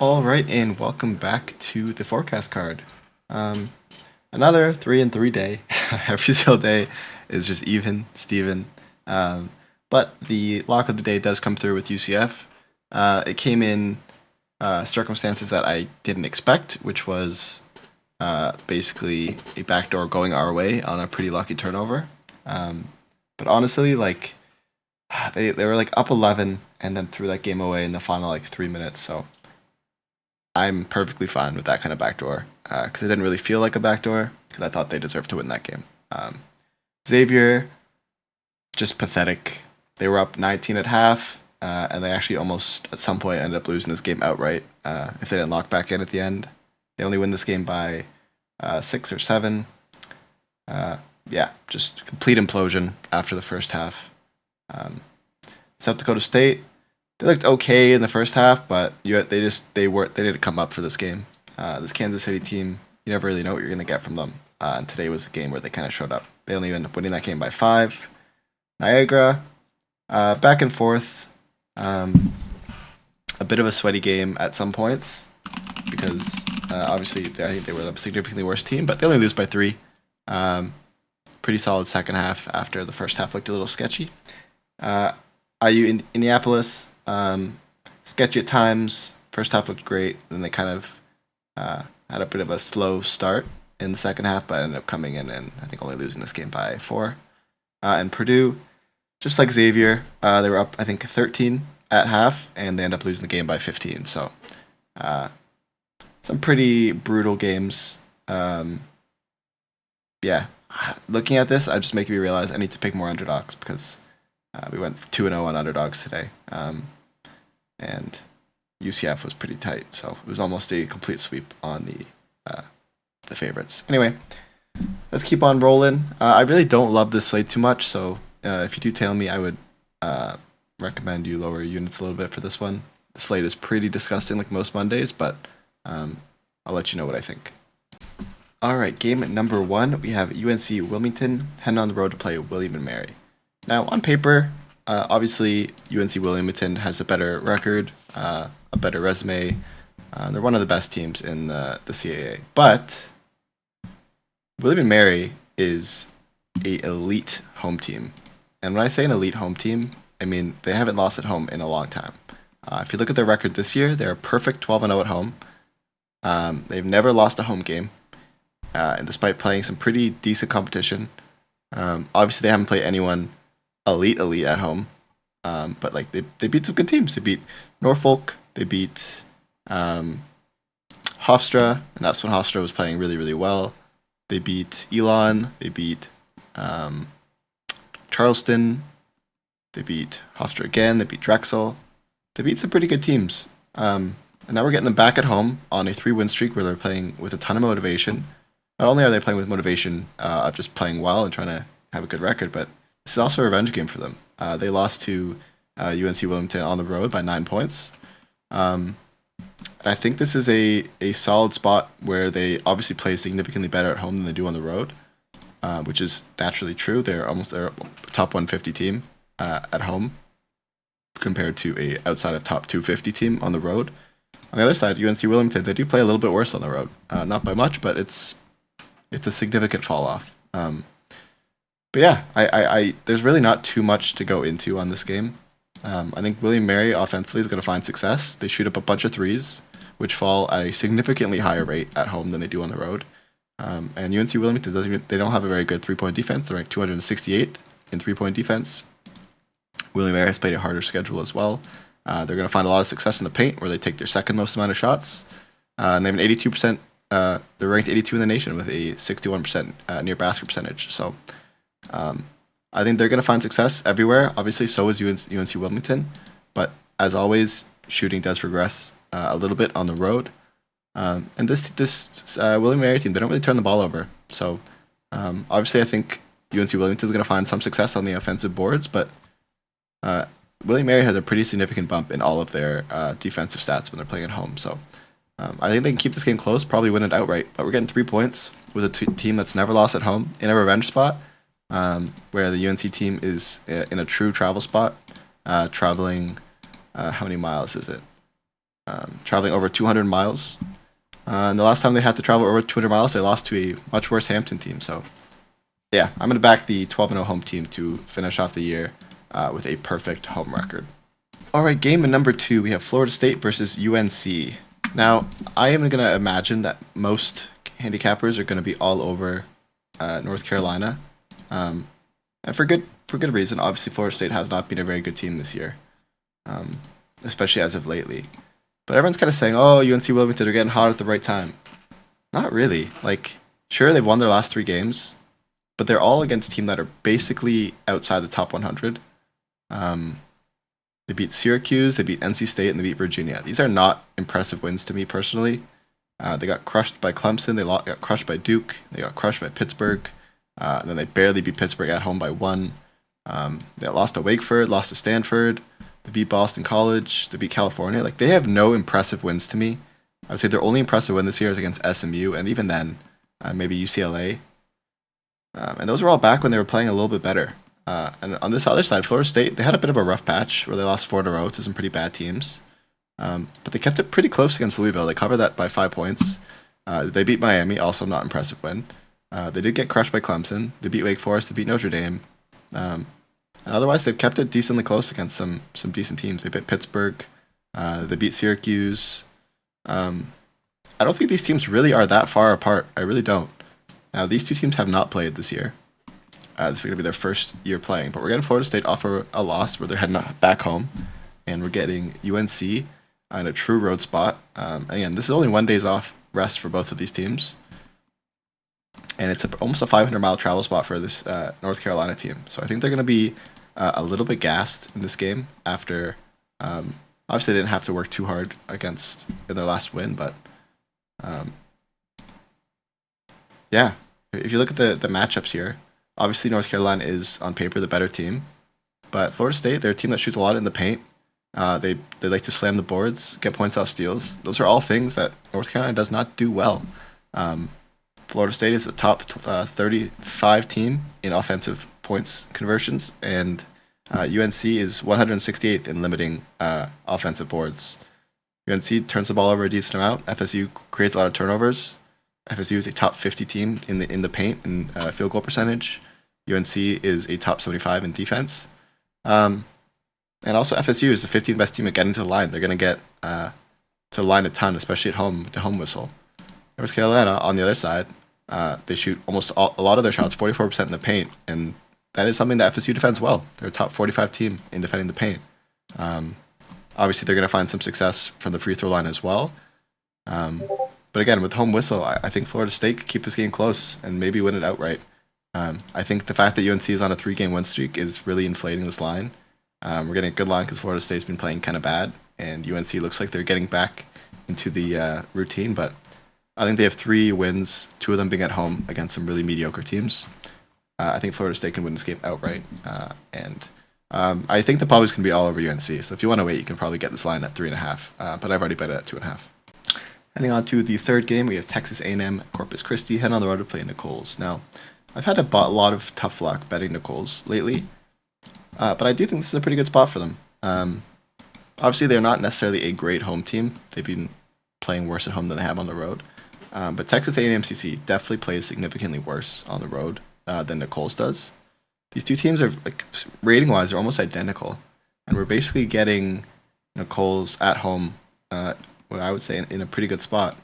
All right, and welcome back to the forecast card. Um, Another 3-3 day. Every single day is just even, Steven. Um, but the lock of the day does come through with UCF. It came in circumstances that I didn't expect, which was basically a backdoor going our way on a pretty lucky turnover. Um, but honestly, like they were like up 11 and then threw that game away in the final like 3 minutes. So I'm perfectly fine with that kind of backdoor because it didn't really feel like a backdoor because I thought they deserved to win that game. Xavier, just pathetic. They were up 19 at half, and they actually almost at some point ended up losing this game outright if they didn't lock back in at the end. They only win this game by 6 or 7. Yeah, just complete implosion after the first half. Um, South Dakota State, they looked okay in the first half, but they didn't come up for this game. This Kansas City team, you never really know what you're gonna get from them. And today was a game where they kind of showed up. They only ended up winning that game by 5. Niagara, back and forth, a bit of a sweaty game at some points because obviously I think they were a significantly worse team, but they only lose by 3. Um, Pretty solid second half after the first half looked a little sketchy. Uh, IU in Indianapolis, sketchy at times. First half looked great, then they kind of had a bit of a slow start in the second half, but ended up coming in and I think only losing this game by 4. And Purdue, just like Xavier, they were up I think 13 at half, and they end up losing the game by 15. So uh, some pretty brutal games. Yeah, looking at this, I just making me realize I need to pick more underdogs because we went 2-0 on underdogs today, and UCF was pretty tight, so it was almost a complete sweep on the favorites. Anyway, let's keep on rolling. I really don't love this slate too much, so if you do tail me, I would recommend you lower your units a little bit for this one. The slate is pretty disgusting, like most Mondays, but I'll let you know what I think. All right, game number 1, we have UNC Wilmington heading on the road to play William and Mary. Now, on paper, obviously UNC Wilmington has a better record, a better resume. They're one of the best teams in the CAA, but William and Mary is a elite home team, and when I say an elite home team, I mean they haven't lost at home in a long time. If you look at their record this year, they're a perfect 12-0 at home. They've never lost a home game, and despite playing some pretty decent competition, obviously they haven't played anyone elite at home. But like they beat some good teams. They beat Norfolk. They beat Hofstra, and that's when Hofstra was playing really well. They beat Elon. They beat Charleston. They beat Hofstra again. They beat Drexel. They beat some pretty good teams. And now we're getting them back at home on a 3-win streak where they're playing with a ton of motivation. Not only are they playing with motivation of just playing well and trying to have a good record, but this is also a revenge game for them. They lost to UNC Wilmington on the road by 9 points. And I think this is a solid spot where they obviously play significantly better at home than they do on the road, which is naturally true. They're a top 150 team at home compared to a outside of top 250 team on the road. On the other side, UNC Wilmington, they do play a little bit worse on the road. Not by much, but it's a significant fall off. But yeah, I there's really not too much to go into on this game. I think William Mary offensively is going to find success. They shoot up a bunch of threes, which fall at a significantly higher rate at home than they do on the road. And UNC Wilmington they don't have a very good 3-point defense. They're ranked 268th in 3-point defense. William Mary has played a harder schedule as well. They're going to find a lot of success in the paint, where they take their second most amount of shots. And they have an 82%. They're ranked 82 in the nation with a 61% near basket percentage. So I think they're going to find success everywhere. Obviously, so is UNC Wilmington. But as always, shooting does regress a little bit on the road. And this William Mary team, they don't really turn the ball over. So obviously, I think UNC Wilmington is going to find some success on the offensive boards, but William Mary has a pretty significant bump in all of their defensive stats when they're playing at home. So I think they can keep this game close, probably win it outright. But we're getting 3 points with a team that's never lost at home in a revenge spot, where the UNC team is in a true travel spot, traveling. How many miles is it? traveling over 200 miles. And the last time they had to travel over 200 miles, they lost to a much worse Hampton team. So, yeah, I'm going to back the 12-0 home team to finish off the year with a perfect home record. All right, game in number 2, we have Florida State versus UNC. Now, I am going to imagine that most handicappers are going to be all over North Carolina, and for good reason. Obviously, Florida State has not been a very good team this year, especially as of lately. But everyone's kind of saying, "Oh, UNC Wilmington are getting hot at the right time." Not really. Like, sure, they've won their last 3 games, but they're all against teams that are basically outside the top 100. They beat Syracuse, they beat NC State, and they beat Virginia. These are not impressive wins to me personally. They got crushed by Clemson, they got crushed by Duke, they got crushed by Pittsburgh, and then they barely beat Pittsburgh at home by 1. They lost to Wakeford, lost to Stanford, they beat Boston College, they beat California. Like, they have no impressive wins to me. I would say their only impressive win this year is against SMU, and even then, maybe UCLA. And those were all back when they were playing a little bit better. And on this other side, Florida State, they had a bit of a rough patch where they lost 4 in a row to some pretty bad teams. But they kept it pretty close against Louisville. They covered that by 5 points. They beat Miami, also not impressive win. They did get crushed by Clemson. They beat Wake Forest. They beat Notre Dame. And otherwise, they've kept it decently close against some decent teams. They beat Pittsburgh. They beat Syracuse. I don't think these teams really are that far apart. I really don't. Now, these 2 teams have not played this year. This is going to be their first year playing. But we're getting Florida State off a loss where they're heading back home. And we're getting UNC in a true road spot. Again, this is only 1 day's off rest for both of these teams. And it's almost a 500-mile travel spot for this North Carolina team. So I think they're going to be a little bit gassed in this game after... obviously, they didn't have to work too hard against their last win, but... yeah, if you look at the matchups here, obviously North Carolina is on paper the better team, but Florida State, they're a team that shoots a lot in the paint. They like to slam the boards, get points off steals. Those are all things that North Carolina does not do well. Florida State is the top 35 team in offensive points conversions, and UNC is 168th in limiting offensive boards. UNC turns the ball over a decent amount. FSU creates a lot of turnovers. FSU is a top 50 team in the paint and field goal percentage. UNC is a top 75 in defense. And also FSU is the 15th best team at getting to the line. They're going to get to the line a ton, especially at home with the home whistle. North Carolina, on the other side, they shoot a lot of their shots, 44% in the paint, and that is something that FSU defends well. They're a top 45 team in defending the paint. Obviously, they're going to find some success from the free throw line as well. But again, with home whistle, I think Florida State could keep this game close and maybe win it outright. I think the fact that UNC is on a 3-game win streak is really inflating this line. We're getting a good line because Florida State's been playing kind of bad, and UNC looks like they're getting back into the routine. But I think they have 3 wins, 2 of them being at home against some really mediocre teams. I think Florida State can win this game outright, and I think the public's going to be all over UNC. So if you want to wait, you can probably get this line at 3.5. But I've already bet it at 2.5. Heading on to the third game, we have Texas A&M Corpus Christi heading on the road to play Nicholls. Now, I've had a lot of tough luck betting Nicholls lately, but I do think this is a pretty good spot for them. Obviously, they're not necessarily a great home team. They've been playing worse at home than they have on the road. But Texas A&M CC definitely plays significantly worse on the road than Nicholls does. These 2 teams are, like, rating-wise, are almost identical, and we're basically getting Nicholls at home. What I would say in a pretty good spot.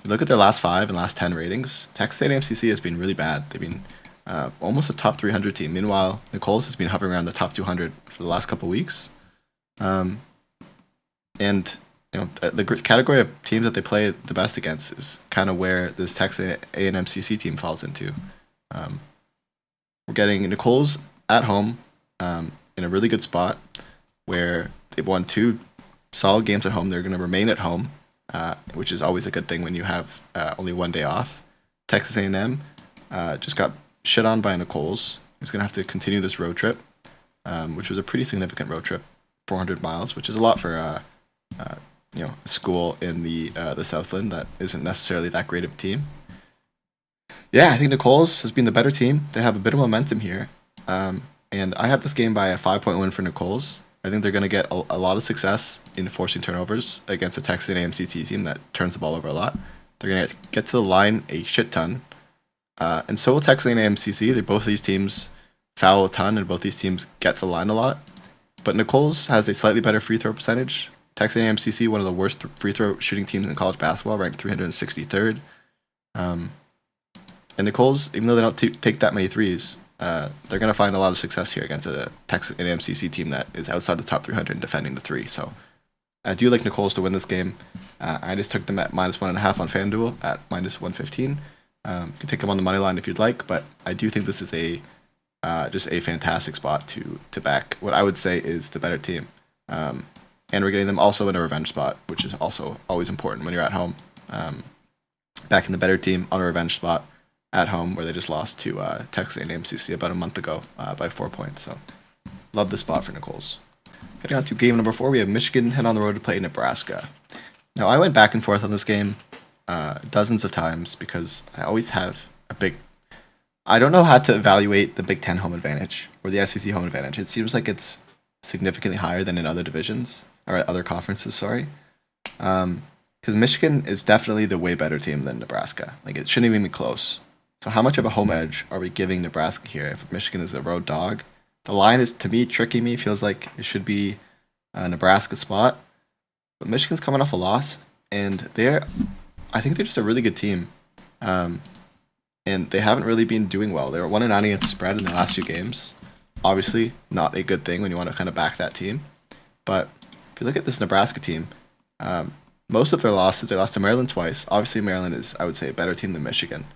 Look at their last 5 and last 10 ratings. Texas A&M CC has been really bad. They've been almost a top 300 team. Meanwhile, Nicholls has been hovering around the top 200 for the last couple of weeks. And the category of teams that they play the best against is kind of where this Texas A&M CC team falls into. We're getting Nicholls at home in a really good spot where they've won 2 solid games at home. They're going to remain at home, which is always a good thing when you have only 1 day off. Texas A&M just got shit on by Nicholls. He's going to have to continue this road trip, which was a pretty significant road trip, 400 miles, which is a lot for a school in the Southland that isn't necessarily that great of a team. Yeah, I think Nicholls has been the better team. They have a bit of momentum here, and I have this game by a 5-point win for Nicholls. I think they're going to get a lot of success in forcing turnovers against a Texas A&M CC team that turns the ball over a lot. They're going to get to the line a shit ton. And so will Texas A&M CC. Both of these teams foul a ton, and both these teams get to the line a lot. But Nicholls has a slightly better free throw percentage. Texas A&M CC, one of the worst free throw shooting teams in college basketball, ranked 363rd. And Nicholls, even though they don't take that many threes, they're going to find a lot of success here against a Texas A&M CC team that is outside the top 300 in defending the three. So I do like Nicholls to win this game. I just took them at -1.5 on FanDuel at -115. You can take them on the money line if you'd like, but I do think this is just a fantastic spot to back what I would say is the better team. And we're getting them also in a revenge spot, which is also always important when you're at home. Backing the better team on a revenge spot at home, where they just lost to Texas A&M CC about a month ago by 4 points. So love this spot for Nicholls. Heading on to game number 4, we have Michigan head on the road to play Nebraska. Now, I went back and forth on this game dozens of times because I always have I don't know how to evaluate the Big Ten home advantage or the SEC home advantage. It seems like it's significantly higher than in other divisions, or other conferences, sorry. Because Michigan is definitely the way better team than Nebraska. Like, it shouldn't even be close. So how much of a home edge are we giving Nebraska here if Michigan is a road dog? The line is, to me, tricking me. Feels like it should be a Nebraska spot. But Michigan's coming off a loss, and I think they're just a really good team. And they haven't really been doing well. They were 1-9 against the spread in the last few games. Obviously, not a good thing when you want to kind of back that team. But if you look at this Nebraska team, most of their losses, they lost to Maryland twice. Obviously, Maryland is, I would say, a better team than Michigan.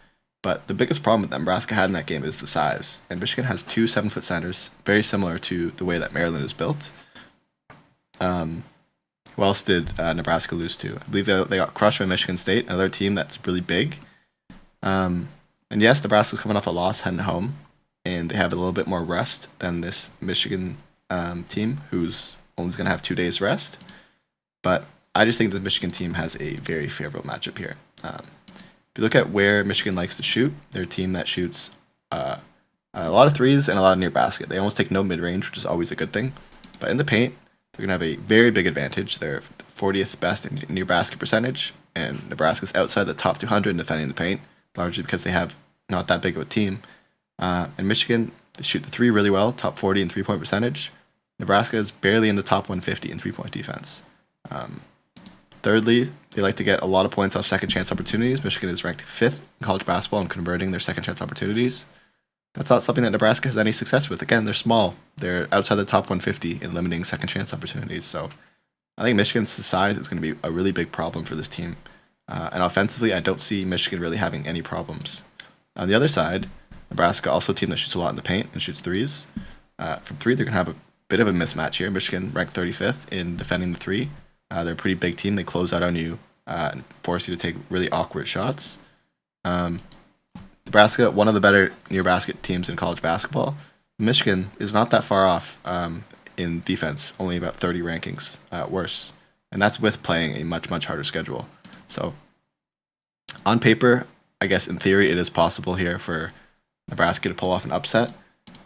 But the biggest problem that Nebraska had in that game is the size. And Michigan has 2 7-foot centers, very similar to the way that Maryland is built. Who else did Nebraska lose to? I believe they got crushed by Michigan State, another team that's really big. And yes, Nebraska's coming off a loss heading home, and they have a little bit more rest than this Michigan team, who's only going to have 2 days rest. But I just think the Michigan team has a very favorable matchup here. If you look at where Michigan likes to shoot, they're a team that shoots a lot of threes and a lot of near basket. They almost take no mid-range, which is always a good thing. But in the paint, they're going to have a very big advantage. They're 40th best in near basket percentage, and Nebraska's outside the top 200 in defending the paint, largely because they have not that big of a team. And Michigan, they shoot the three really well, top 40 in three-point percentage. Nebraska is barely in the top 150 in three-point defense. Thirdly, they like to get a lot of points off second-chance opportunities. Michigan is ranked 5th in college basketball in converting their second-chance opportunities. That's not something that Nebraska has any success with. Again, they're small. They're outside the top 150 in limiting second-chance opportunities. So I think Michigan's size is going to be a really big problem for this team. And offensively, I don't see Michigan really having any problems. On the other side, Nebraska, also a team that shoots a lot in the paint and shoots threes. From three, they're going to have a bit of a mismatch here. Michigan ranked 35th in defending the three. They're a pretty big team. They close out on you and force you to take really awkward shots. Nebraska, one of the better near-basket teams in college basketball. Michigan is not that far off in defense, only about 30 rankings worse. And that's with playing a much, much harder schedule. So on paper, I guess in theory, it is possible here for Nebraska to pull off an upset.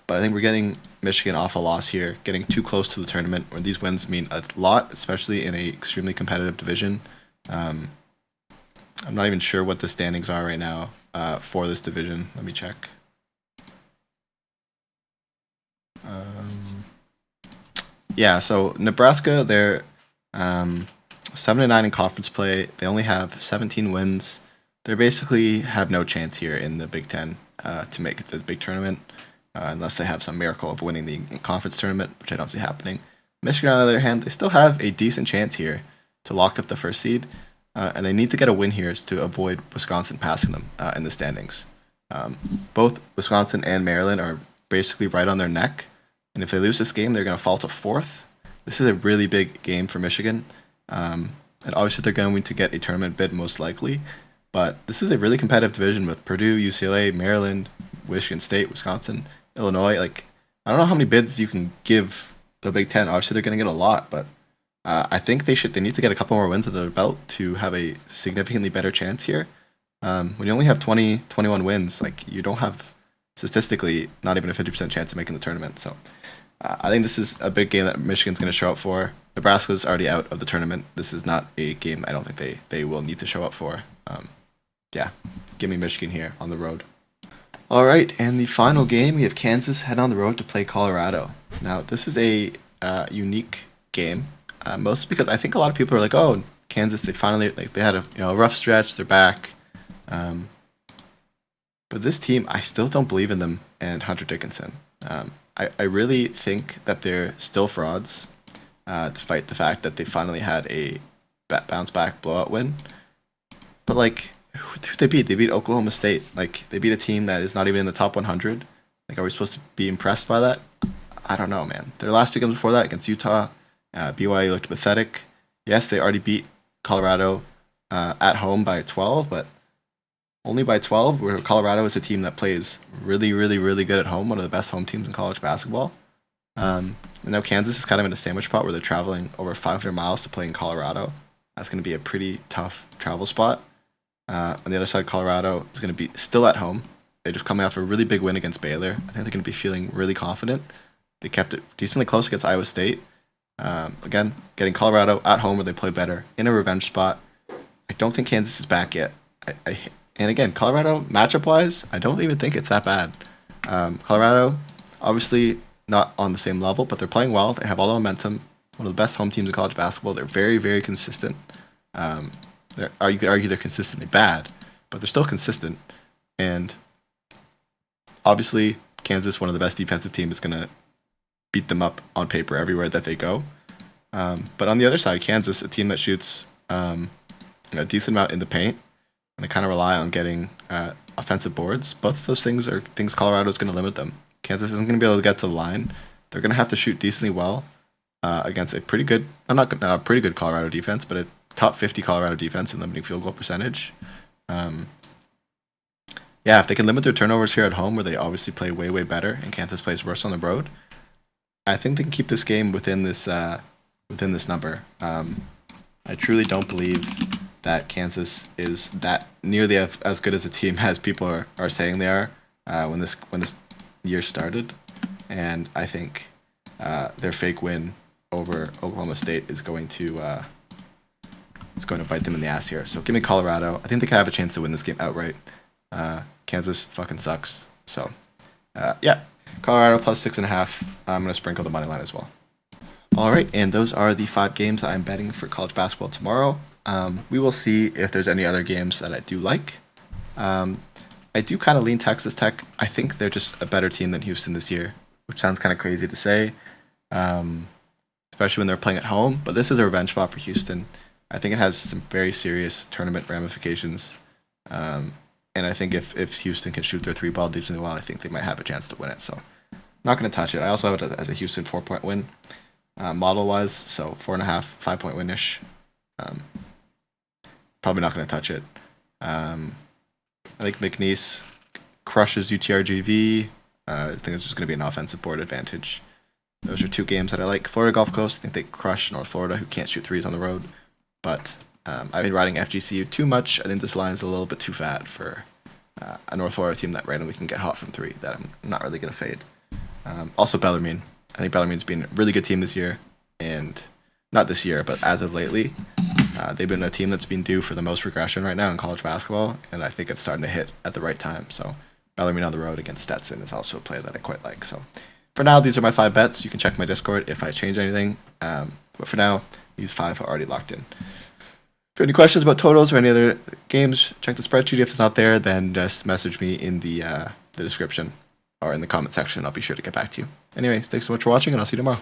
But I think we're getting Michigan off a loss here, getting too close to the tournament, where these wins mean a lot, especially in an extremely competitive division. I'm not even sure what the standings are right now for this division. Let me check. Yeah, so Nebraska, they're 7-9 in conference play. They only have 17 wins. They basically have no chance here in the Big Ten to make it to the big tournament, unless they have some miracle of winning the conference tournament, which I don't see happening. Michigan, on the other hand, they still have a decent chance here to lock up the first seed, and they need to get a win here to avoid Wisconsin passing them in the standings. Both Wisconsin and Maryland are basically right on their neck, and if they lose this game, they're going to fall to 4th. This is a really big game for Michigan, and obviously they're going to get a tournament bid most likely, but this is a really competitive division with Purdue, UCLA, Maryland, Michigan State, Wisconsin, Illinois. Like, I don't know how many bids you can give the Big Ten. Obviously, they're going to get a lot, but I think they need to get a couple more wins under their belt to have a significantly better chance here. When you only have 21 wins, like, you don't have statistically not even a 50% chance of making the tournament. So I think this is a big game that Michigan's going to show up for. Nebraska's already out of the tournament. This is not a game I don't think they will need to show up for. Yeah, give me Michigan here on the road. All right, and the final game, we have Kansas head on the road to play Colorado. Now, this is a unique game, mostly because I think a lot of people are like, "Oh, Kansas, they finally they had a rough stretch. They're back." But this team, I still don't believe in them and Hunter Dickinson. I really think that they're still frauds, despite the fact that they finally had a bounce back blowout win. But like, who they beat? They beat Oklahoma State. Like, they beat a team that is not even in the top 100. Like, are we supposed to be impressed by that? I don't know, man. Their last two games before that against Utah, BYU looked pathetic. Yes, they already beat Colorado at home by 12, but only by 12, where Colorado is a team that plays really, really, really good at home, one of the best home teams in college basketball. And now Kansas is kind of in a sandwich spot where they're traveling over 500 miles to play in Colorado. That's going to be a pretty tough travel spot. On the other side, Colorado is going to be still at home. They're just coming off a really big win against Baylor. I think they're going to be feeling really confident. They kept it decently close against Iowa State. Again, getting Colorado at home where they play better in a revenge spot. I don't think Kansas is back yet. And again, Colorado, matchup-wise, I don't even think it's that bad. Colorado, obviously not on the same level, but they're playing well. They have all the momentum. One of the best home teams in college basketball. They're very, very consistent. You could argue they're consistently bad, but they're still consistent. And obviously, Kansas, one of the best defensive teams, is going to beat them up on paper everywhere that they go. But on the other side, Kansas, a team that shoots a decent amount in the paint, and they kind of rely on getting offensive boards. Both of those things are things Colorado is going to limit them. Kansas isn't going to be able to get to the line. They're going to have to shoot decently well against a pretty good, pretty good Colorado defense, but a top 50 Colorado defense in limiting field goal percentage. Yeah, if they can limit their turnovers here at home, where they obviously play way, way better, and Kansas plays worse on the road, I think they can keep this game within this number. I truly don't believe that Kansas is that nearly as good as a team as people are saying they are when this year started, and I think their fake win over Oklahoma State is going to bite them in the ass here. So give me Colorado. I think they can have a chance to win this game outright. Kansas fucking sucks. So yeah, Colorado plus 6.5. I'm gonna sprinkle the money line as well. All right, and those are the 5 games that I'm betting for college basketball tomorrow. We will see if there's any other games that I do like. I do kind of lean Texas Tech. I think they're just a better team than Houston this year, which sounds kind of crazy to say, especially when they're playing at home. But this is a revenge spot for Houston. I think it has some very serious tournament ramifications. And I think if Houston can shoot their 3-ball decently well, I think they might have a chance to win it. So not going to touch it. I also have it as a Houston 4-point win model-wise, so 4.5, 5-point win-ish. Probably not going to touch it. I think McNeese crushes UTRGV. I think it's just going to be an offensive board advantage. Those are 2 games that I like. Florida Gulf Coast, I think they crush North Florida, who can't shoot threes on the road. But I've been riding FGCU too much. I think this line is a little bit too fat for a North Florida team that randomly can get hot from 3 that I'm not really going to fade. Also, Bellarmine. I think Bellarmine's been a really good team this year. And not this year, but as of lately, they've been a team that's been due for the most regression right now in college basketball, and I think it's starting to hit at the right time. So Bellarmine on the road against Stetson is also a play that I quite like. So for now, these are my 5 bets. You can check my Discord if I change anything. But for now, these 5 are already locked in. If you have any questions about totals or any other games, check the spreadsheet. If it's not there, then just message me in the description or in the comment section. I'll be sure to get back to you. Anyways, thanks so much for watching, and I'll see you tomorrow.